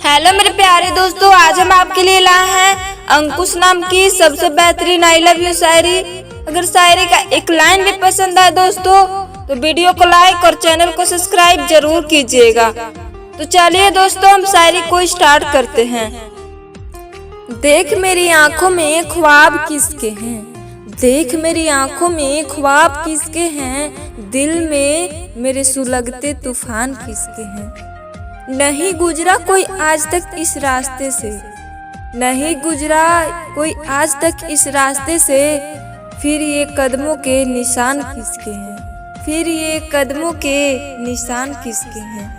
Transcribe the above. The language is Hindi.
हेलो मेरे प्यारे दोस्तों, आज हम आपके लिए लाए हैं अंकुश नाम की सबसे बेहतरीन आई लव यू शायरी। अगर शायरी का एक लाइन भी पसंद आए दोस्तों तो वीडियो को लाइक और चैनल को सब्सक्राइब जरूर कीजिएगा। तो चलिए दोस्तों, हम शायरी को स्टार्ट करते हैं। देख मेरी आंखों में ख्वाब किसके हैं, देख मेरी आंखों में ख्वाब किसके हैं, दिल में मेरे सुलगते तूफान किसके हैं। नहीं गुजरा कोई आज तक इस रास्ते से, नहीं गुजरा कोई आज तक इस रास्ते से, फिर ये कदमों के निशान किसके हैं, फिर ये कदमों के निशान किसके हैं।